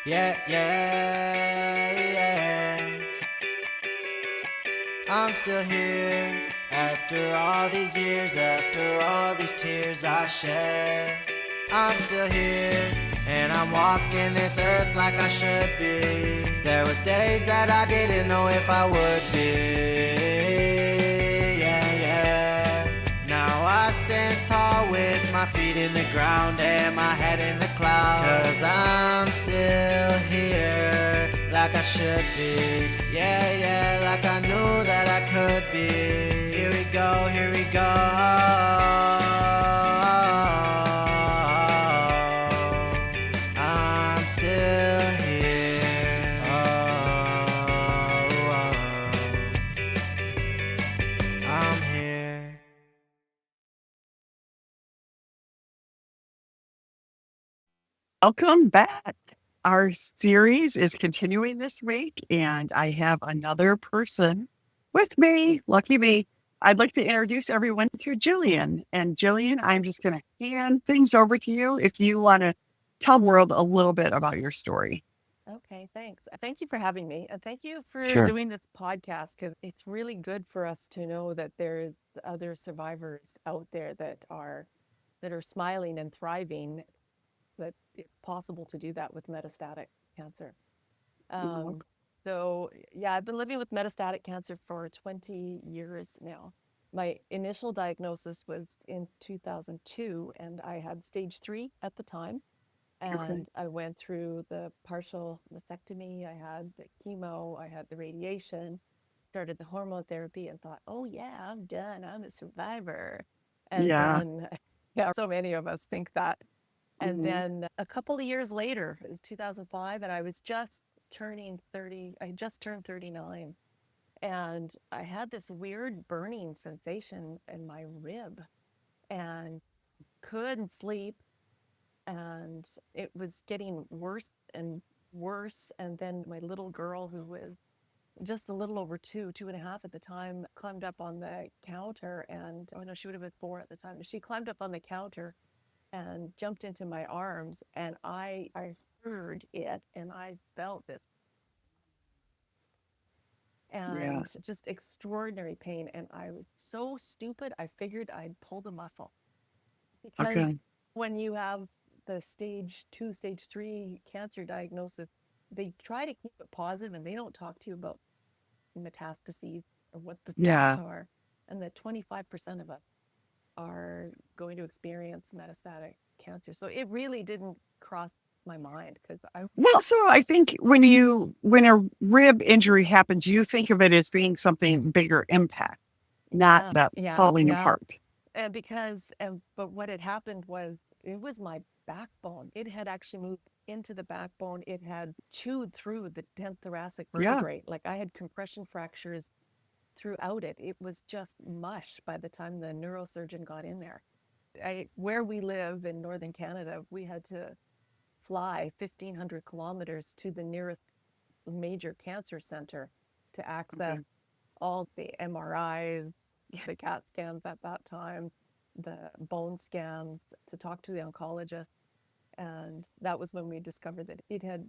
Yeah, yeah, yeah. I'm still here after all these years, after all these tears I shed. I'm still here and I'm walking this earth like I should be. There was days that I didn't know if I would be. Yeah, yeah. Now I stand tall with my feet in the ground and my head in the clouds. 'Cause I'm still here like I should be. Yeah, yeah, like I knew that I could be. Here we go, here we go. I'm still here. I'm here. Welcome back. Our series is continuing this week, and I have another person with me. Lucky me. I'd like to introduce everyone to Gillian. And Gillian, I'm just going to hand things over to you if you want to tell the world a little bit about your story. Okay, thanks. Thank you for having me. And thank you for Sure. doing this podcast because it's really good for us to know that there's other survivors out there that are smiling and thriving, that it's possible to do that with metastatic cancer. Mhm. Um, so yeah, I've been living with metastatic cancer for 20 years now. My initial diagnosis was in 2002, and I had stage 3 at the time. Okay. And I went through the partial mastectomy, I had the chemo, I had the radiation, started the hormone therapy, and thought, oh, yeah, I'm done. I'm a survivor. And Yeah. then, yeah, so many of us think that. And Mhm. then a couple of years later, it was 2005, and I was just turning 30. I just turned 39. And I had this weird burning sensation in my rib and couldn't sleep, and it was getting worse and worse. And then my little girl, who was just a little over 2.5 at the time, climbed up on the counter, and oh no, she would have been 4 at the time. She climbed up on the counter and jumped into my arms, and I heard it, and I felt this, Yeah. and just extraordinary pain. And I was so stupid, I figured I'd pulled a muscle, because Okay. when you have the stage 2, stage 3 cancer diagnosis, they try to keep it positive and they don't talk to you about metastases or what the stats Yeah. are. And that 25% of us are going to experience metastatic cancer. So it really didn't cross my mind because I, Well, so I think when a rib injury happens, you think of it as being something bigger impact, not yeah, that yeah, falling yeah. apart. But what had happened was it was my backbone. It had actually moved into the backbone. It had chewed through the 10th thoracic Yeah. vertebrae. Like I had compression fractures throughout it. It was just mush by the time the neurosurgeon got in there. Where we live in northern Canada, we had to fly 1,500 kilometers to the nearest major cancer center to access Okay. all the MRIs, the CAT scans at that time, the bone scans, to talk to the oncologist. And that was when we discovered that it had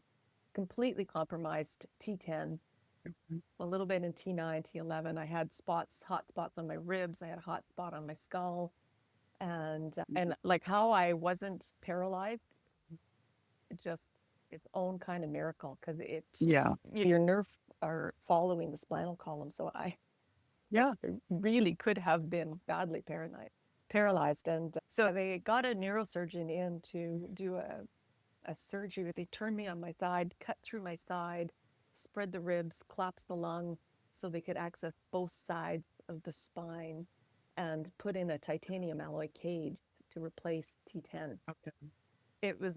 completely compromised T10, a little bit in T9, T11. I had spots, hot spots on my ribs. I had a hot spot on my skull. And like how I wasn't paralyzed, it just its own kind of miracle, because Yeah. your nerve are following the spinal column. So I Yeah. really could have been badly paralyzed. And so they got a neurosurgeon in to do a surgery. They turned me on my side, cut through my side, spread the ribs, collapsed the lung so they could access both sides of the spine, and put in a titanium alloy cage to replace T10. Okay. It was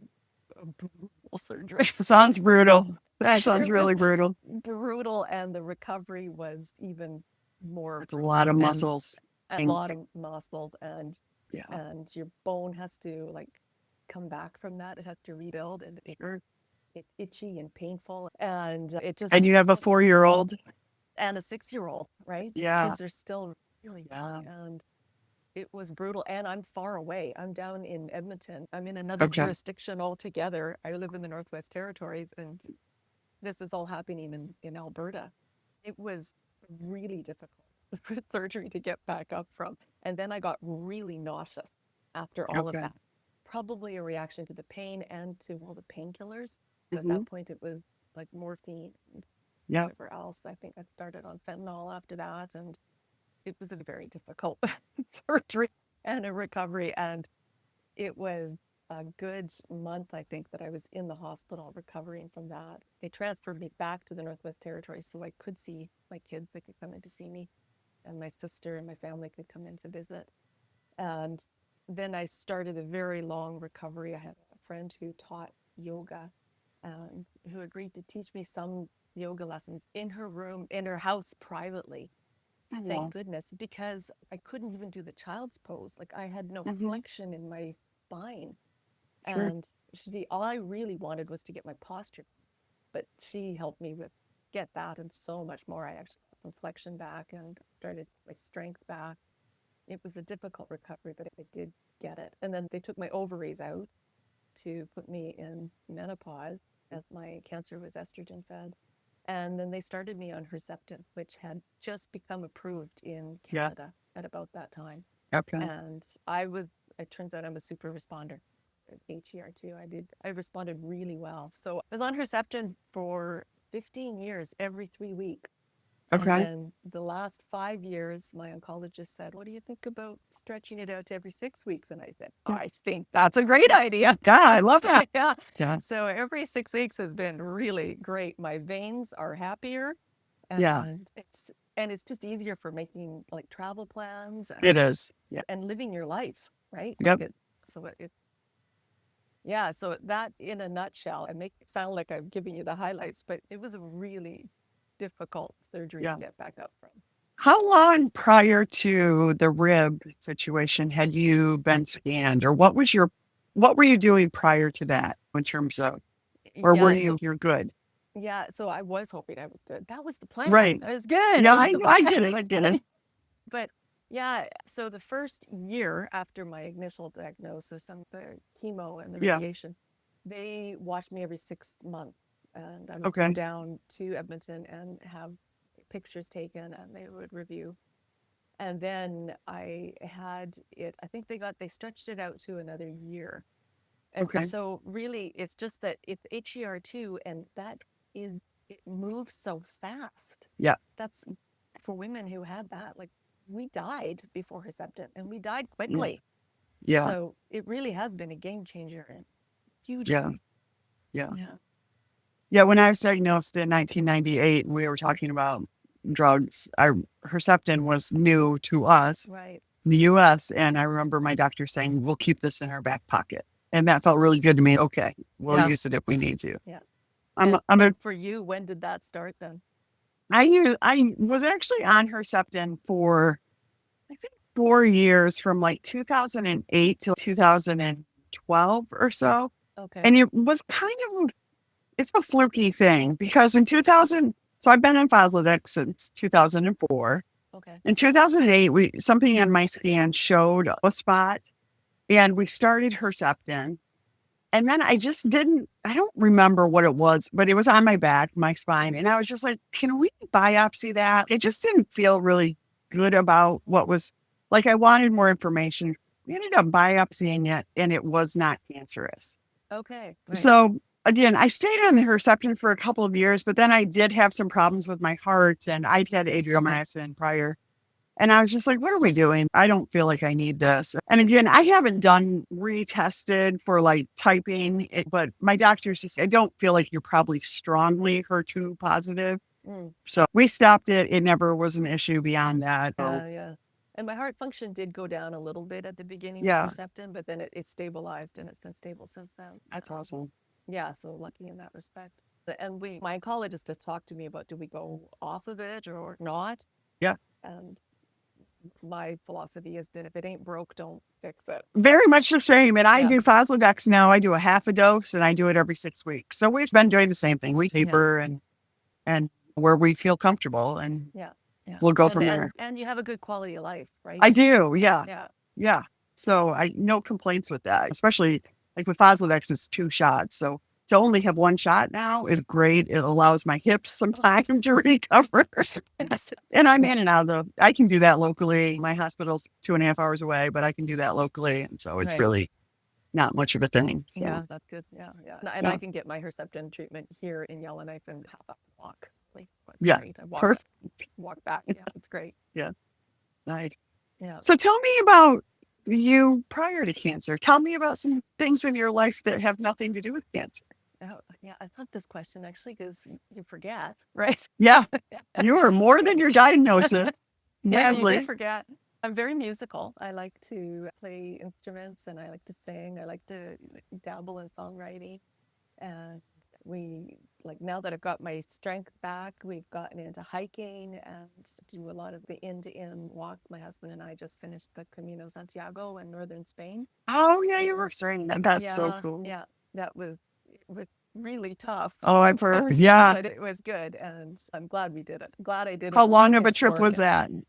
a brutal surgery. Sounds brutal. That sounds It was really brutal. brutal, and the recovery was even more That's a brutal. lot of And muscles. a And lot of muscles, yeah. and your bone has to like come back from that. It has to rebuild, and it hurts. It's itchy and painful, and it just And you have a 4-year-old? and a 6-year-old, right? Yeah. Kids are still really Yeah. young, and it was brutal. And I'm far away. I'm down in Edmonton. I'm in another Okay. jurisdiction altogether. I live in the Northwest Territories, and this is all happening in Alberta. It was really difficult for surgery to get back up from. And then I got really nauseous after all of Okay. that. Probably a reaction to the pain and to all the painkillers. At Mm-hmm. that point, it was like morphine and Yeah. whatever else. I think I started on fentanyl after that. And it was a very difficult surgery and a recovery. And it was a good month, I think, that I was in the hospital recovering from that. They transferred me back to the Northwest Territories so I could see my kids. They could come in to see me, and my sister and my family could come in to visit. And then I started a very long recovery. I had a friend who taught yoga and who agreed to teach me some yoga lessons in her room, in her house privately. Thank goodness, because I couldn't even do the child's pose. Like I had no Mm-hmm. flexion in my spine. Sure. And all I really wanted was to get my posture, but she helped me with get that and so much more. I actually got some flexion back and started my strength back. It was a difficult recovery, but I did get it. And then they took my ovaries out to put me in menopause as my cancer was estrogen fed. And then they started me on Herceptin, which had just become approved in Yeah. Canada at about that time. Okay. And it turns out I'm a super responder. HER2, I responded really well. So I was on Herceptin for 15 years, every 3 weeks. And Okay. then the last 5 years, my oncologist said, what do you think about stretching it out to every 6 weeks? And I said, Yeah. I think that's a great idea. Yeah, I love that. Yeah. Yeah. So every 6 weeks has been really great. My veins are happier, Yeah. and it's just easier for making like travel plans It is. Yeah. and living your life, right? Yep. Yeah, so that in a nutshell, I make it sound like I'm giving you the highlights, but it was a really difficult surgery Yeah. to get back up from. How long prior to the rib situation had you been scanned, or what were you doing prior to that in terms of, or were you're good? Yeah, so I was hoping I was good. That was the plan. Right. I was good. Yeah, That was the I plan. get it. I get it. But yeah, so the first year after my initial diagnosis and the chemo and the Yeah. radiation, they watched me every 6 months. And I would Okay. come down to Edmonton and have pictures taken and they would review. And then I think they stretched it out to another year. And Okay. so really it's just that it's HER2 and it moves so fast. Yeah. That's for women who had that, like we died before Herceptin and we died quickly. Yeah. So it really has been a game changer and huge. Yeah. Yeah. Yeah. Yeah. When I was diagnosed in 1998, we were talking about drugs. Herceptin was new to us Right. in the US. And I remember my doctor saying, we'll keep this in our back pocket. And that felt really good to me. Okay. We'll use it if we need to. Yeah. And for you, when did that start then? I was actually on Herceptin for, I think, 4 years from like 2008 to 2012 or so. Okay. And it was it's a fluky thing because in 2000, so I've been on Faslodex since 2004. Okay. In 2008, something on my scan showed a spot and we started Herceptin. And then I don't remember what it was, but it was on my back, my spine. And I was just like, can we biopsy that? It just didn't feel really good about what was, like I wanted more information. We ended up biopsying it and it was not cancerous. Okay. Right. So again, I stayed on the Herceptin for a couple of years, but then I did have some problems with my heart and I'd had adriamycin prior. And I was just like, what are we doing? I don't feel like I need this. And again, I haven't done retested for like typing, but my doctor's just, I don't feel like you're probably strongly HER2 positive. So we stopped it. It never was an issue beyond that. Yeah. And my heart function did go down a little bit at the beginning Yeah. with Herceptin, but then it stabilized and it's been stable since then. That's awesome. Yeah, so lucky in that respect. And my oncologist has talked to me about, do we go off of it or not? Yeah. And my philosophy has been, if it ain't broke, don't fix it. Very much the same. And I Yeah. do Faslodex now. I do a half a dose and I do it every 6 weeks. So we've been doing the same thing. We taper and where we feel comfortable and Yeah. we'll go from there. And you have a good quality of life, right? I do. Yeah. Yeah. Yeah. So no complaints with that, especially like with Fosledex, it's 2 shots. So to only have 1 shot now is great. It allows my hips some time to recover. And I'm in and out of I can do that locally. My hospital's 2.5 hours away, but I can do that locally. And so it's Right. really not much of a thing. So, Yeah, that's good. Yeah, yeah. And yeah. I can get my Herceptin treatment here in Yellowknife and have a walk. Like, that's Yeah. great. I Perfect. walk back. Yeah, it's great. Yeah. Nice. Yeah. So tell me about you prior to cancer. Tell me about some things in your life that have nothing to do with cancer. Oh, yeah. I love this question actually because you forget, right? Yeah. You are more than your diagnosis. Yeah, you do Madly. forget. I'm very musical. I like to play instruments and I like to sing. I like to dabble in songwriting. And we, like, now that I've got my strength back, we've gotten into hiking and do a lot of the end-to-end walks. My husband and I just finished the Camino Santiago in northern Spain. Oh yeah, you were saying that. That's so Yeah, cool. yeah, it was really tough, Oh, I've heard. Yeah. but it was good, and I'm glad we did it. Glad I did it. How long of a in trip was Oregon.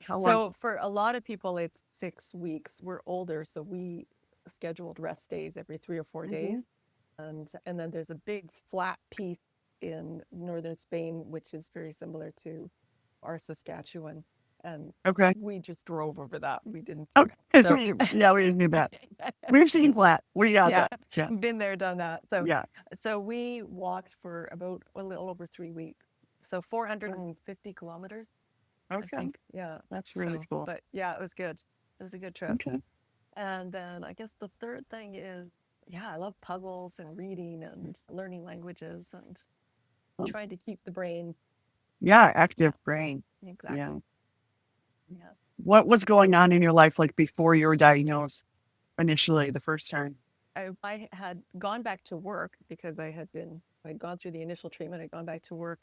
that? How long? So for a lot of people, it's 6 weeks. We're older, so we scheduled rest days every 3 or 4 days. And then there's a big flat piece in northern Spain, which is very similar to our Saskatchewan. And Okay. we just drove over that. We didn't. Okay. So, Yeah, we didn't do that. We've seen flat. We got yeah, that. Yeah. been there, done that. So, Yeah. so we walked for about a little over 3 weeks. So 450 kilometers, I Okay. think. Yeah, That's really cool. But yeah, it was good. It was a good trip. Okay. And then I guess the third thing is, yeah, I love puzzles and reading and learning languages and trying to keep the brain. Yeah, active brain. Exactly. Yeah. Yeah. What was going on in your life like before you were diagnosed initially the first time? I had gone back to work because I'd gone through the initial treatment. I'd gone back to work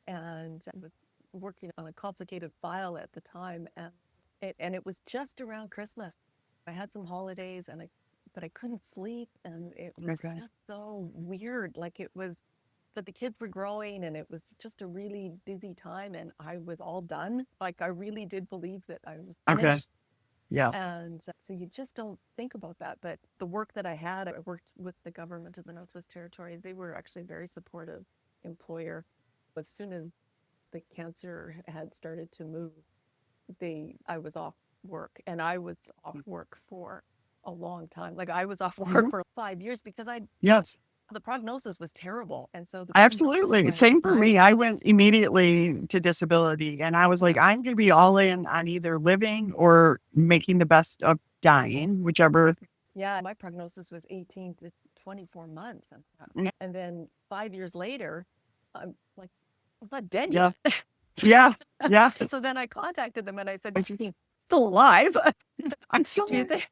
and I was working on a complicated file at the time. And it was just around Christmas. I had some holidays but I couldn't sleep. And it was Okay. just so weird. Like it was, but the kids were growing and it was just a really busy time and I was all done. Like I really did believe that I was Okay. finished. Yeah. And so you just don't think about that. But the work that I worked with the government of the Northwest Territories. They were actually a very supportive employer. As soon as the cancer had started to move, I was off work and I was off work for a long time. Like I was off work for 5 years because Yes. the prognosis was terrible. And so Absolutely. Same for me. I went immediately to disability and I was like, I'm going to be all in on either living or making the best of dying, whichever. Yeah, my prognosis was 18 to 24 months. And then 5 years later, I'm like, I'm not dead yet. Yeah. Yeah. So then I contacted them and I said, still alive? I'm still Do you think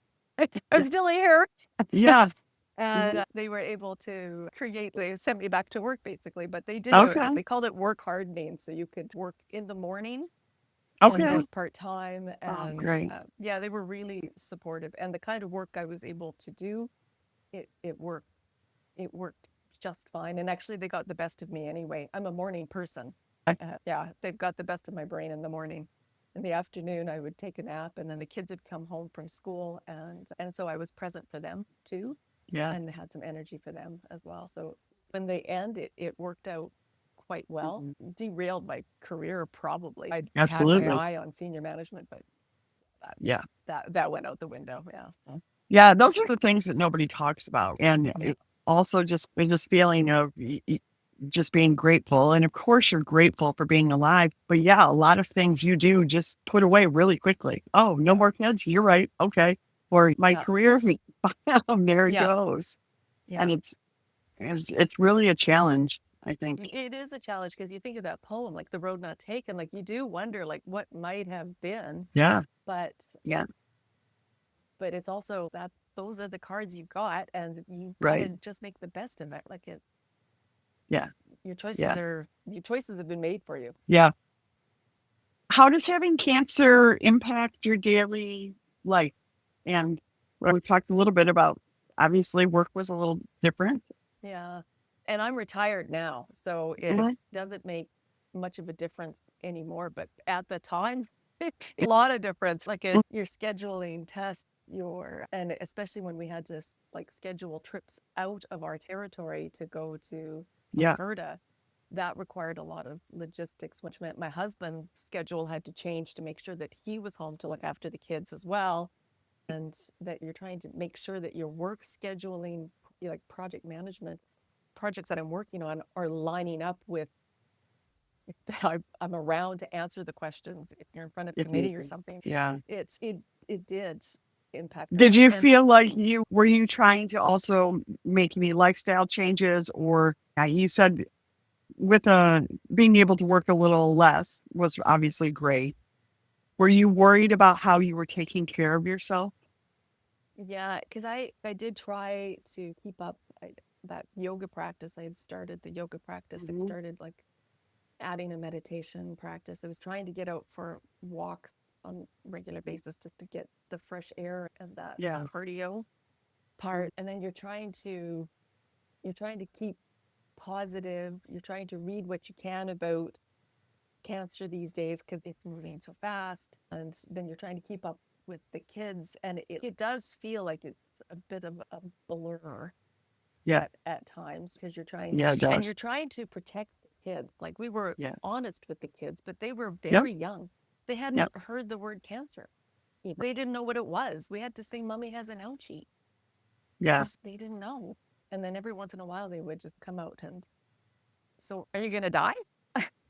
I'm still here? Yeah. And they were able to they sent me back to work basically, but they did, Okay. they called it work hardening. So you could work in the morning Okay. and work part-time. Oh, And great. yeah, they were really supportive. And the kind of work I was able to do, it worked. It worked just fine. And actually they got the best of me anyway. I'm a morning person. Yeah, they've got the best of my brain in the morning. In the afternoon, I would take a nap and then the kids would come home from school. And so I was present for them too. Yeah. And had some energy for them as well. So when they end, it worked out quite well. Derailed my career probably. I had Absolutely. my eye on senior management, but that went out the window. Yeah. So. Yeah. Those are the things that nobody talks about. And also just feeling of just being grateful. And of course you're grateful for being alive, but yeah, a lot of things you do just put away really quickly. Oh, no more kids. You're right. Okay. Or my career, there it goes. Yeah. And it's really a challenge, I think. It is a challenge because you think of that poem, like the road not taken, like you do wonder like what might have been. Yeah. But Yeah. But it's also that those are the cards you got and you Right. just make the best of it. Like it. Yeah. Your choices have been made for you. Yeah. How does having cancer impact your daily life? And we talked a little bit about, obviously work was a little different. Yeah. And I'm retired now, so it doesn't make much of a difference anymore. But at the time, A lot of difference. Like you're scheduling tests, and especially when we had to like schedule trips out of our territory to go to Yeah. Alberta, that required a lot of logistics, which meant my husband's schedule had to change to make sure that he was home to look after the kids as well. And that you're trying to make sure that your work scheduling, like project management projects that I'm working on, are lining up with I'm around to answer the questions if you're in front of If need committee or be. something. Yeah. It did impact Did us. you And feel like were you trying to also make any lifestyle changes, or you said with being able to work a little less was obviously great. Were you worried about how you were taking care of yourself? yeah, because I did try to keep up that yoga practice. I had started the yoga practice. It Mhm. started like adding a meditation practice. I was trying to get out for walks on a regular basis just to get the fresh air and that Yeah. cardio part. And then you're trying to keep positive. You're trying to read what you can about cancer these days because it's moving so fast. And then you're trying to keep up with the kids. And it does feel like it's a bit of a blur Yeah. at times because Yeah, it does. you're trying to protect the kids. Like we were Yes. honest with the kids, but they were Yep. very young. They hadn't Yep. heard the word cancer. They didn't know what it was. We had to say, Mommy has an ouchie. Yeah. They didn't know. And then every once in a while, they would just come out and, so are you going to die?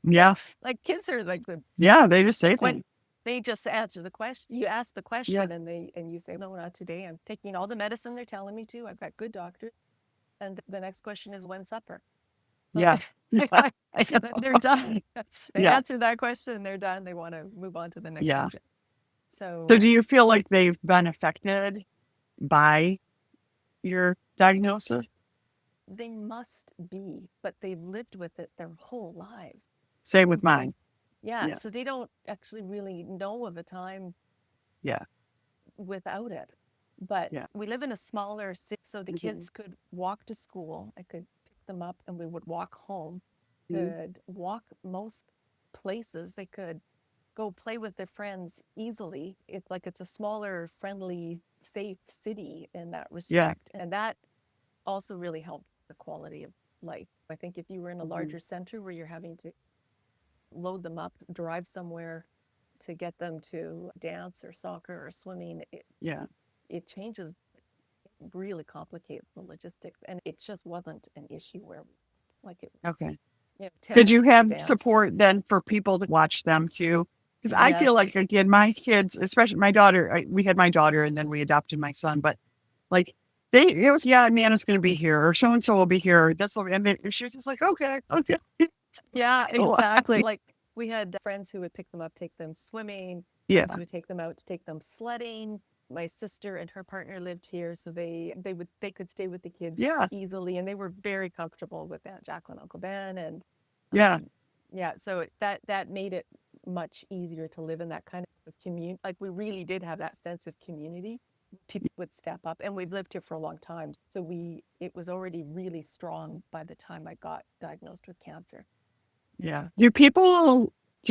Yeah. Like kids are like Yeah. They just say when things. they just answer the question. You ask the Yeah. question and you say, no, not today. I'm taking all the medicine they're telling me to. I've got good doctors. And the next question is when supper? Yeah. They're done. They Yeah. answer that question and they're done. They want to move on to the next Yeah. subject. So So do you feel like they've been affected by your diagnosis? they must be, but they've lived with it their whole lives. Same with mine. Yeah. Yeah. So they don't actually really know of a time Yeah. without it. But Yeah. we live in a smaller city, so the Mhm. kids could walk to school. I could pick them up and we would walk home. Mhm. Could walk most places. They could go play with their friends easily. It's like it's a smaller, friendly, safe city in that Yeah. respect. And that also really helped the quality of life. I think if you were in a Mhm. larger center where you're having to load them up, drive somewhere to get them to dance or soccer or swimming, Yeah. it changes, really complicates the logistics. And it just wasn't an issue where like it was, Okay. 10 Did you have dance. support then for people to watch them too? Because I feel Yes. like, again, my kids, especially my daughter, we had my daughter and then we adopted my son, but like it was, yeah, Nana's going to be here or so and so will be here. That's and she was just like, okay, okay. Yeah, Oh, exactly. Like we had friends who would pick them up, take them swimming, yeah, friends who would take them out to take them sledding. My sister and her partner lived here, so they could stay with the kids yeah, easily, and they were very comfortable with Aunt Jacqueline, Uncle Ben, and yeah, yeah, so that made it much easier to live in that kind of community. Like we really did have that sense of community. People would step up, and we've lived here for a long time, so it was already really strong by the time I got diagnosed with cancer. yeah. Do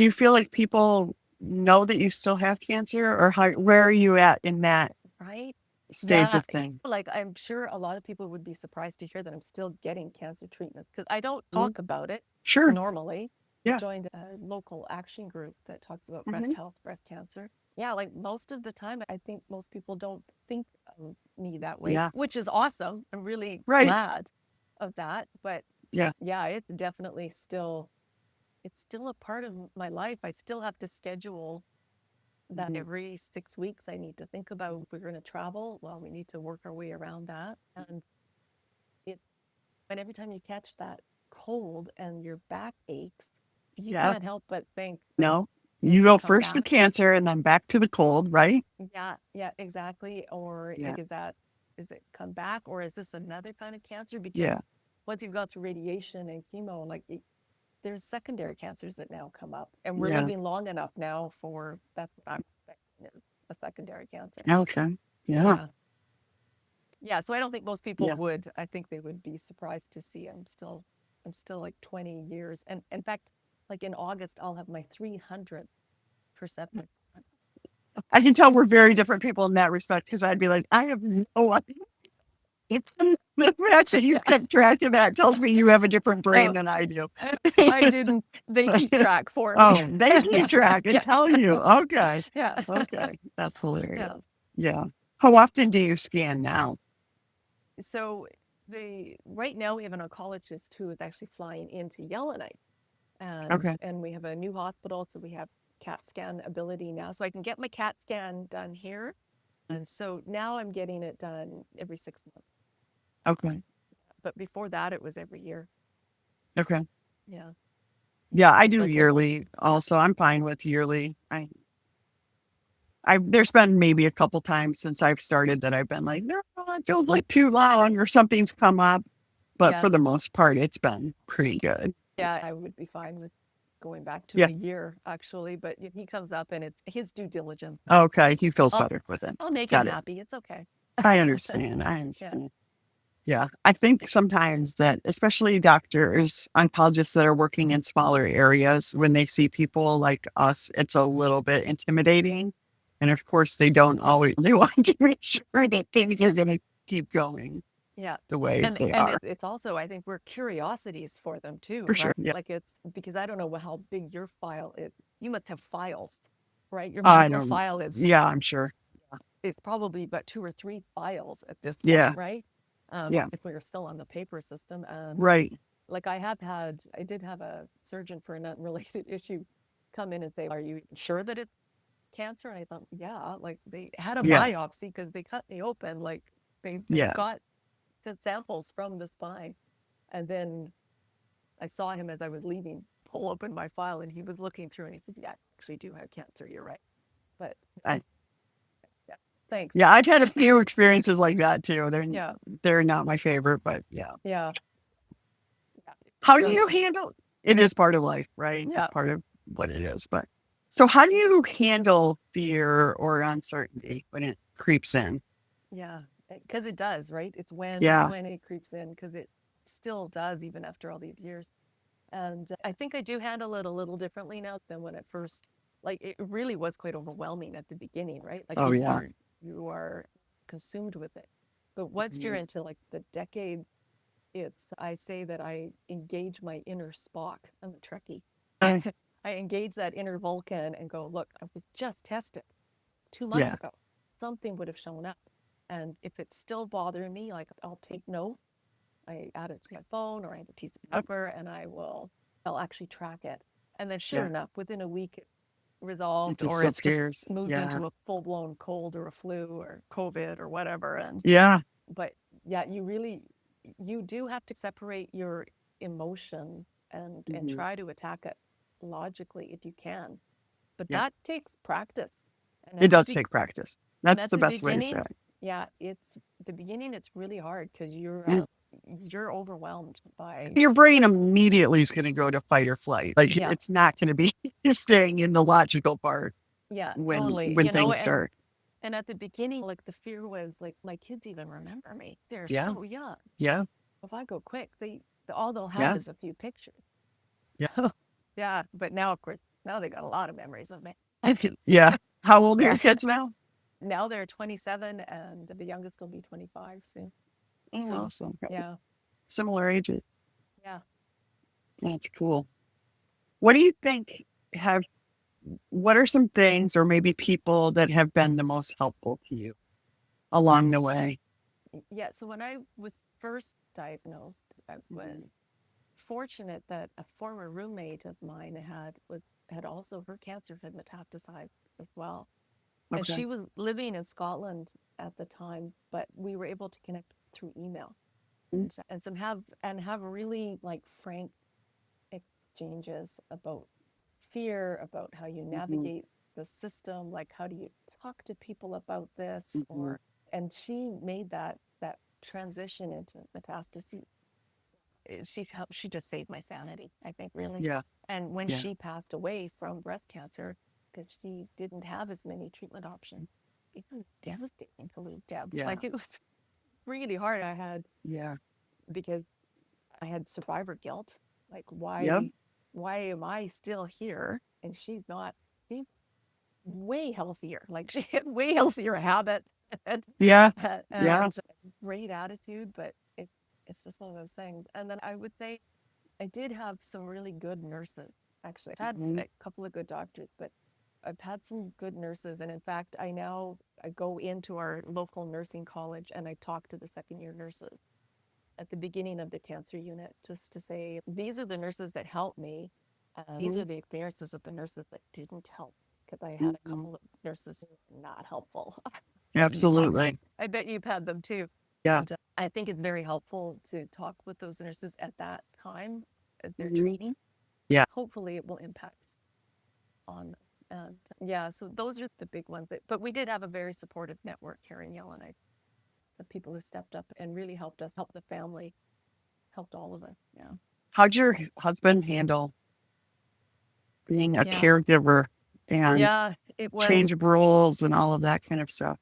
you feel like people know that you still have cancer or where are you at in that Right? stage Yeah. of thing? Like I'm sure a lot of people would be surprised to hear that I'm still getting cancer treatment because I don't Mhm. talk about it Sure. normally. I Yeah. joined a local action group that talks about breast Hmm. health, breast cancer. Yeah, like most of the time, I think most people don't think of me that way, Yeah. which is awesome. I'm really Right. glad of that. But Yeah. yeah, it's still a part of my life. I still have to schedule that Mhm. every 6 weeks. I need to think about if we're going to travel. Well, we need to work our way around that. And it, and every time you catch that cold and your back aches, you Yeah. can't help but think, No, you is it go come first to back? cancer and then back to the cold, right? Yeah, yeah, exactly. Or Yeah. is it come back, or is this another kind of cancer? Because Yeah. once you've gone through radiation and chemo, like there's secondary cancers that now come up, and we're Yeah. living long enough now for that's what I'm expecting is a secondary cancer. Okay. Yeah. Yeah. Yeah, so I don't think most people Yeah. would. I think they would be surprised to see I'm still like 20 years. And in fact, like in August, I'll have my 300th perceptive. I can tell we're very different people in that respect because I'd be like, I have no idea. It's the fact that you kept track of that tells me you have a different brain Oh, than I do. I didn't. They keep track for me. Oh, they keep track and Yeah. tell you. Okay. Yeah. Okay. That's hilarious. Yeah. Yeah. How often do you scan now? So right now we have an oncologist who is actually flying into Yellowknife, Okay. and we have a new hospital, so we have CAT scan ability now. So I can get my CAT scan done here, and so now I'm getting it done every 6 months. Okay. But before that, it was every year. Okay. Yeah. Yeah, I do But yearly also. I'm fine with yearly. There's been maybe a couple times since I've started that I've been like, no, it feels like too long or something's come up. But yeah, for the most part, it's been pretty good. yeah, I would be fine with going back to Yeah. a year actually. But he comes up and it's his due diligence. Okay. He feels I'll better with it. I'll make Got him it. happy. It's okay. I understand. I Yeah. understand. Yeah. I think sometimes that, especially doctors, oncologists that are working in smaller areas, when they see people like us, it's a little bit intimidating. And of course, they don't always, they want to make sure that things are going to keep going Yeah. the way And they and are. it's also, I think we're curiosities for them too, For sure. right? Yeah. Like it's because I don't know how big your file is. You must have files, right? I Your don't, file is yeah, I'm sure. probably about 2 or 3 files at this point, Yeah. right? Yeah. If we were still on the paper system. Right. Like I did have a surgeon for an unrelated issue come in and say, "Are you sure that it's cancer?" And I thought, yeah, like they had a Yeah. biopsy because they cut me open, like they Yeah. got the samples from the spine. And then I saw him as I was leaving, pull open my file, and he was looking through, and he said, "Yeah, I actually do have cancer. You're right." But I, yeah, thanks. yeah. I've had a few experiences like that too. Yeah, They're not my favorite, but yeah. yeah, yeah. How do So, you handle it? Is part of life, right? yeah, It's part of what it is. But so, how do you handle fear or uncertainty when it creeps in? yeah, because it does, right? It's Yeah. when it creeps in, because it still does even after all these years. And I think I do handle it a little differently now than when it first, like it really was quite overwhelming at the beginning, right? Like Oh yeah. you are consumed with it. But once you're into like the decade, I say that I engage my inner Spock. I'm a Trekkie. Uh, I engage that inner Vulcan and go, look, I was just tested 2 months yeah. ago. Something would have shown up. And if it's still bothering me, like I'll take note. I add it to my phone or I have a piece of paper and I'll actually track it. And then sure Yeah. enough, within a week it It resolved just or it's just disappears. moved Yeah. into a full-blown cold or a flu or COVID or whatever. Yeah. But yeah, you do have to separate your emotion and Mhm. try to attack it logically if you can. But Yeah. that takes practice. And It at the does take practice. and That's at the the best way to say beginning, it. yeah, it's the beginning. It's really hard because Yeah. you're overwhelmed by Your brain immediately is going to go to fight or flight. Like yeah, it's not going to be staying in the logical part yeah, when totally. things start. And at the beginning, like the fear was like my kids even remember me. They're Yeah. so young. Yeah. If I go quick, all they'll have Yeah. is a few pictures. Yeah. Yeah, but now of course now they got a lot of memories of me. Yeah. How old are your kids now? Now they're 27 and the youngest will be 25 soon. Oh, So awesome. yeah, Similar ages. yeah. That's cool. What do you think have, what are some things or maybe people that have been the most helpful to you along the way? Yeah, so when I was first diagnosed, I was fortunate that a former roommate of mine had also her cancer had metastasized as well. And Okay. she was living in Scotland at the time, but we were able to connect through email Mm. and have really like frank exchanges about fear, about how you Mhm. navigate the system, like how do you talk to people about this Mhm. or and she made that transition into metastasis. She just saved my sanity, I think, really. Yeah. And when Yeah. she passed away from breast cancer, because she didn't have as many treatment options, it was devastating to lose Deb. Yeah. Like it was really hard. Yeah. Because I had survivor guilt. Like Yep. why am I still here and she's not? She, way healthier. Like she had way healthier habits and, Yeah. Yeah. and great attitude, but it's just one of those things. And then I would say I did have some really good nurses. Actually, I've had Mhm. a couple of good doctors, but I've had some good nurses. And in fact, I go into our local nursing college and I talk to the second year nurses at the beginning of the cancer unit just to say, these are the nurses that helped me. These are the experiences with the nurses that didn't help because I had a Mhm. couple of nurses who were not helpful. Absolutely. I bet you've had them too. Yeah. And I think it's very helpful to talk with those nurses at that time as they're Mhm. training. Yeah. Hopefully it will impact on them. And yeah, so those are the big ones. But we did have a very supportive network here in Yellowknife. The people who stepped up and really helped us, helped the family, helped all of us. Yeah. How'd your husband handle being a Yeah. caregiver and Yeah. It change was, of roles and all of that kind of stuff?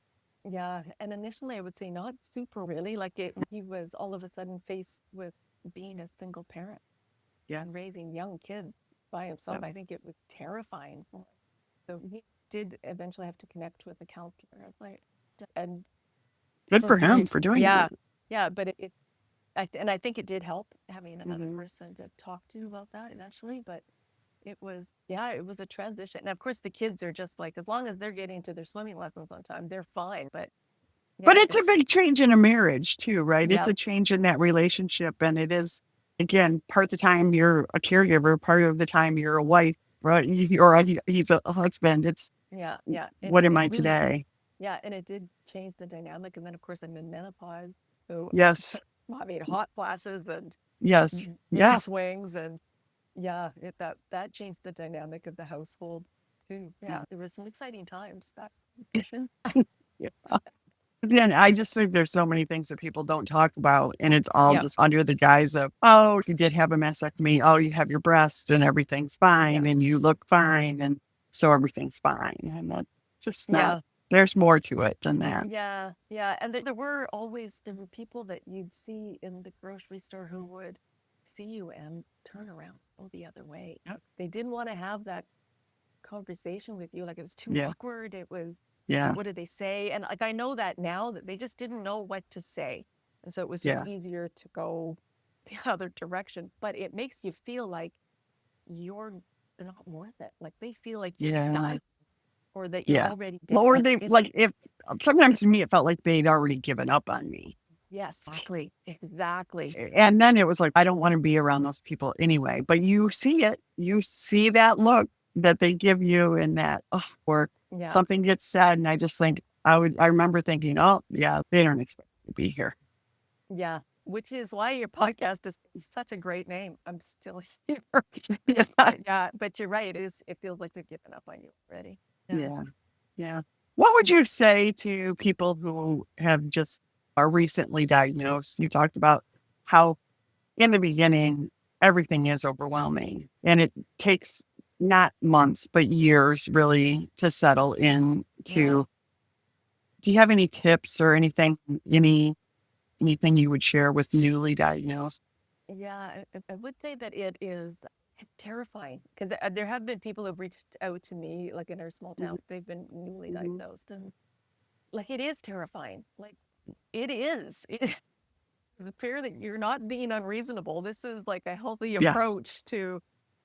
yeah. And initially I would say not super really. He was all of a sudden faced with being a single parent Yeah. and raising young kids by himself. Yeah. I think it was terrifying for him. So he did eventually have to connect with a counselor. Like, and Good for for him very, for doing yeah, that. yeah. But and I think it did help having another Mhm. person to talk to about that eventually. But it was a transition. And of course, the kids are just like, as long as they're getting to their swimming lessons on time, they're fine. But But yeah, it's a big change in a marriage too, right? It's yeah, a change in that relationship. And it is, again, part of the time you're a caregiver, part of the time you're a wife, right? He's a husband. It's yeah. what am It I really, today? yeah. And it did change the dynamic. And then, of course, I'm in menopause. So Yes. I mean, hot flashes and Yes. mood Yeah. swings and yeah, that changed the dynamic of the household too. Yeah. Yeah, there was some exciting times back for sure. Yeah. Again, I just think there's so many things that people don't talk about, and it's all Yeah, just under the guise of, oh, you did have a mastectomy. Oh, you have your breast and everything's yeah, fine and you look fine. And so everything's fine. And that's just not, yeah, there's more to it than that. yeah. And there were people that you'd see in the grocery store who would see you and turn around, go the other way. Yep. They didn't want to have that conversation with you. Like it was too Yeah. awkward. It was Yeah. like, what did they say? And like I know that now that they just didn't know what to say. And so it was just Yeah. easier to go the other direction. But it makes you feel like you're not worth it. Like they feel like you're Yeah. dying or that you're Yeah. already dead. Well, or And they it's like, if sometimes to me, it felt like they'd already given up on me. yes, exactly. Exactly. And then it was like, I don't want to be around those people anyway. But you see it, you see that look that they give you in that, oh, or Yeah. something gets said. And I just think, I remember thinking, oh, yeah, they don't expect me to be here. Yeah. Which is why your podcast is such a great name. I'm still here. Yeah. Yeah. But you're right. It feels like they've given up on you already. Yeah. Yeah. Yeah. What would you say to people who have just are recently diagnosed? You talked about how in the beginning, everything is overwhelming and it takes not months, but years really to settle into. Yeah. Do you have any tips or anything you would share with newly diagnosed? Yeah, I would say that it is terrifying because there have been people who've reached out to me, like in our small town, they've been newly Mhm. diagnosed, and like it is terrifying. Like it is. The fear that you're not being unreasonable. This is like a healthy Yeah. approach to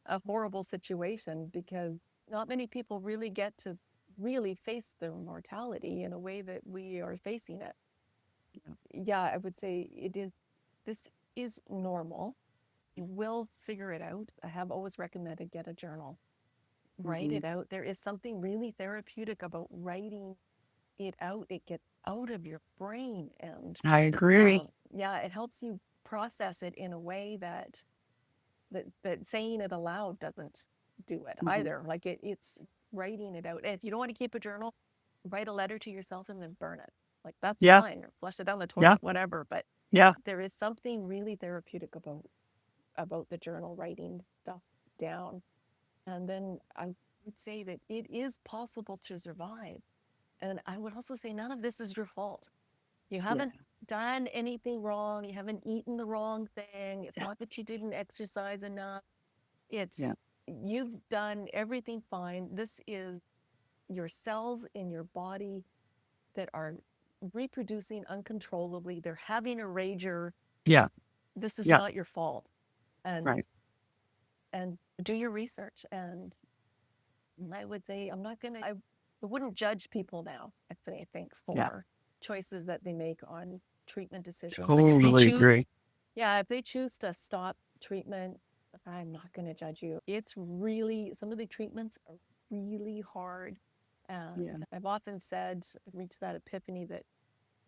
a horrible situation because not many people really get to really face their mortality in a way that we are facing it. Yeah, I would say this is normal. You will figure it out. I have always recommended get a journal, write Mhm. it out. There is something really therapeutic about writing it out. It gets out of your brain and I agree. yeah, it helps you process it in a way that saying it aloud doesn't do it Mhm. either. Like it's writing it out. And if you don't want to keep a journal, write a letter to yourself and then burn it. Like that's Yeah. fine, or flush it down the Yeah. toilet, whatever. But Yeah. there is something really therapeutic about the journal writing stuff down. And then I would say that it is possible to survive. And I would also say none of this is your fault. You Yeah. haven't done anything wrong. You haven't eaten the wrong thing. It's Yeah. not that you didn't exercise enough. It's Yeah. you've done everything fine. This is your cells in your body that are reproducing uncontrollably, they're having a rager. Yeah. This is Yeah. not your fault. And Right. and do your research. And I would say I wouldn't judge people now, if they think Yeah. for choices that they make on treatment decisions. Like if they Totally choose, agree. if they choose to stop treatment, I'm not going to judge you. It's really, some of the treatments are really hard. And Yeah. I've often said, I've reached that epiphany that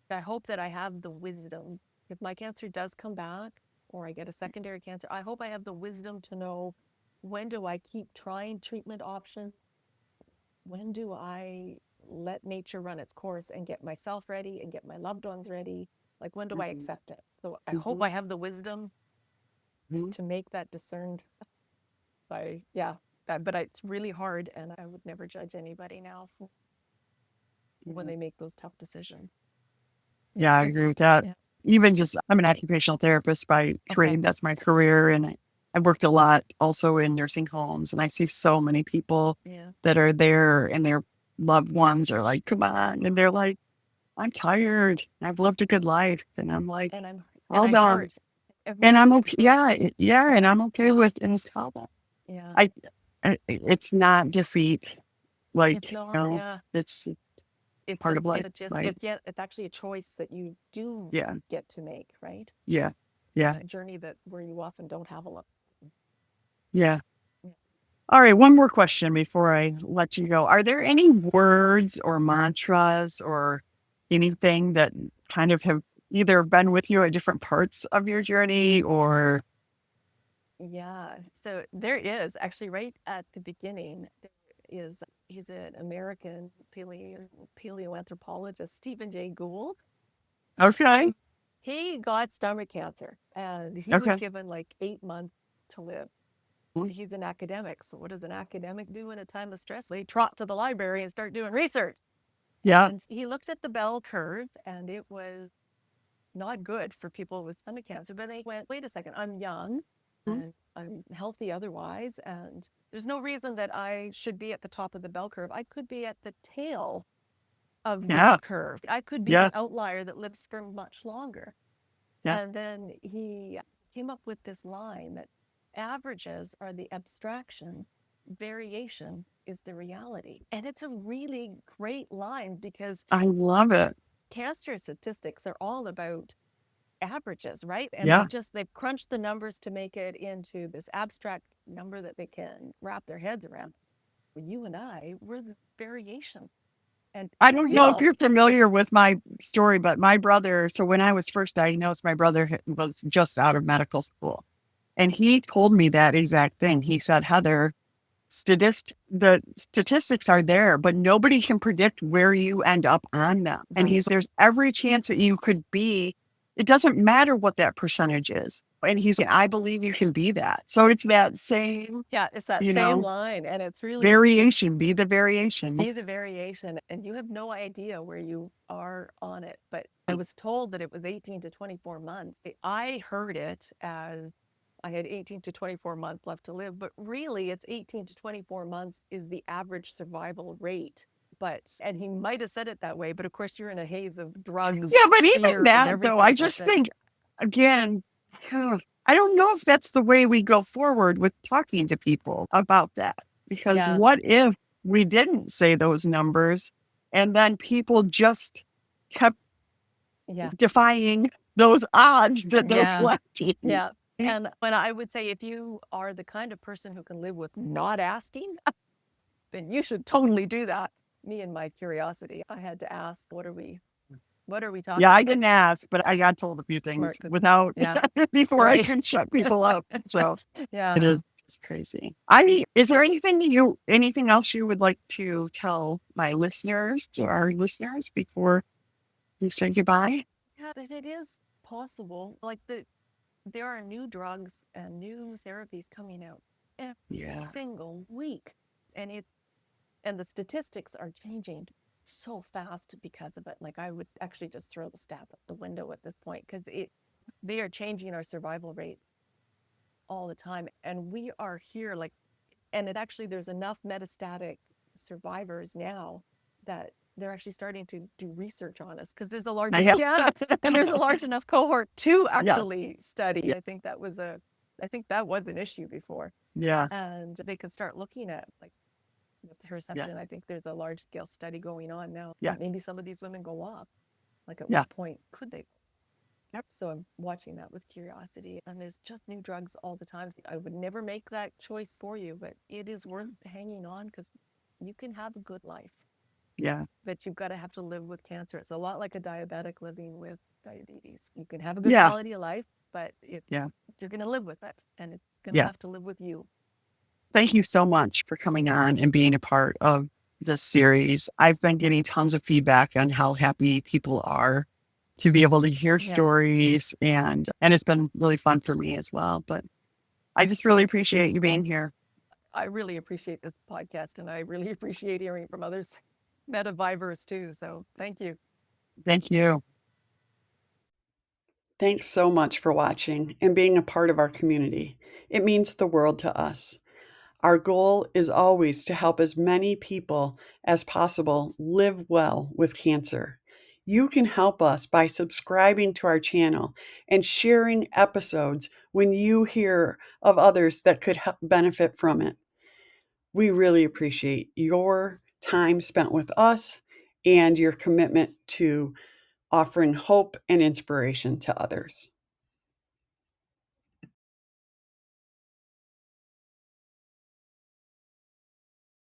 I hope that I have the wisdom. If my cancer does come back or I get a secondary cancer, I hope I have the wisdom to know, when do I keep trying treatment options? When do I let nature run its course and get myself ready and get my loved ones ready? Like, when do I Mhm. accept it? So I hope Mhm. I have the wisdom Mhm. to make that discerned but it's really hard, and I would never judge anybody now when Yeah. they make those tough decisions. Yeah, I It's agree with that. yeah. Even just, I'm an occupational therapist by Okay. trade. That's my career. And I've worked a lot also in nursing homes. And I see so many people Yeah. that are there and their loved ones are like, come on. And they're like, I'm tired. I've lived a good life. And I'm like, And I'm hold on. hurt. And I'm Everybody okay. Yeah. Yeah. And Yeah. I'm okay with, and it's called that. Yeah. I, it's not defeat. It's Like, not, yeah. it's just It's part a of life. it's just Right. it's actually a choice that you do Yeah. get to make, right? Yeah. And Yeah. a journey that where you often don't have a lot. Yeah. Yeah. All right, one more question before I let you go. Are there any words or mantras or anything that kind of have either been with you at different parts of your journey or Yeah. So there is actually, right at the beginning, there is he's an American paleoanthropologist, Stephen Jay Gould. okay, He got stomach cancer and he was okay, given like 8 months to live. He's an academic. So what does an academic do in a time of stress? They trot to the library and start doing research. yeah, And he looked at the bell curve, and it was not good for people with stomach cancer. But they went, wait a second, I'm young and I'm healthy otherwise. And there's no reason that I should be at the top of the bell curve. I could be at the tail of yeah, the curve. I could be yeah, the outlier that lives for much longer. yeah. And then he came up with this line that averages are the abstraction, variation is the reality. And it's a really great line because I love it. cancer statistics are all about averages, right? And Yeah, they've crunched the numbers to make it into this abstract number that they can wrap their heads around. Well, you and I, we're the variation. And I don't know if real. you're familiar with my story, but my brother, so when I was first diagnosed, my brother was just out of medical school. And he told me that exact thing. He said, Heather, the statistics are there, but nobody can predict where you end up on them. And Right. there's every chance that you could be, it doesn't matter what that percentage is. And he's, I believe you can be that. So it's that same, Yeah, it's that you same know, line. And it's really variation, be the variation. be the variation. And you have no idea where you are on it. But I was told that it was 18 to 24 months. I heard it as I had 18 to 24 months left to live, but really it's 18 to 24 months is the average survival rate. And he might have said it that way, but of course you're in a haze of drugs, Yeah, but even fear, and that though, I everything like just that. think, again, I don't know if that's the way we go forward with talking to people about that. Because Yeah, what if we didn't say those numbers and then people just kept yeah, defying those odds that they're yeah, collecting? yeah. And when I would say, if you are the kind of person who can live with not asking, then you should totally do that. Me and my curiosity, I had to ask, what are we talking Yeah, I about? didn't ask, but I got told a few things Smart cookie. without Yeah, before I right. can shut people up. So Yeah. it is just crazy. Is there anything else you would like to tell my listeners, to our listeners, before we say goodbye? Yeah, that it is possible. Like there are new drugs and new therapies coming out every Yeah. single week. And the statistics are changing so fast because of it. Like, I would actually just throw the stat out the window at this point, because they are changing our survival rates all the time. And we are here, like, and it actually, there's enough metastatic survivors now that they're actually starting to do research on us because there's a large have. yeah, and there's a large enough cohort to Yeah. actually study. Yeah. I think that was an issue before, Yeah. and they could start looking at like with perception. I think there's a large scale study going on now. Yeah. Maybe some of these women go off. Like at Yeah. what point could they? Yep. So I'm watching that with curiosity. And there's just new drugs all the time. I would never make that choice for you, but it is worth hanging on because you can have a good life. Yeah. But you've got to have to live with cancer. It's a lot like a diabetic living with diabetes. You can have a good Yeah. quality of life, but Yeah. you're going to live with it, and it's going to Yeah. have to live with you. Thank you so much for coming on and being a part of this series. I've been getting tons of feedback on how happy people are to be able to hear Yeah. stories, and it's been really fun for me as well. But I just really appreciate you being here. I really appreciate this podcast, and I really appreciate hearing from others, metavivers too. So thank you. Thank you. Thanks so much for watching and being a part of our community. It means the world to us. Our goal is always to help as many people as possible live well with cancer. You can help us by subscribing to our channel and sharing episodes when you hear of others that could benefit from it. We really appreciate your time spent with us and your commitment to offering hope and inspiration to others.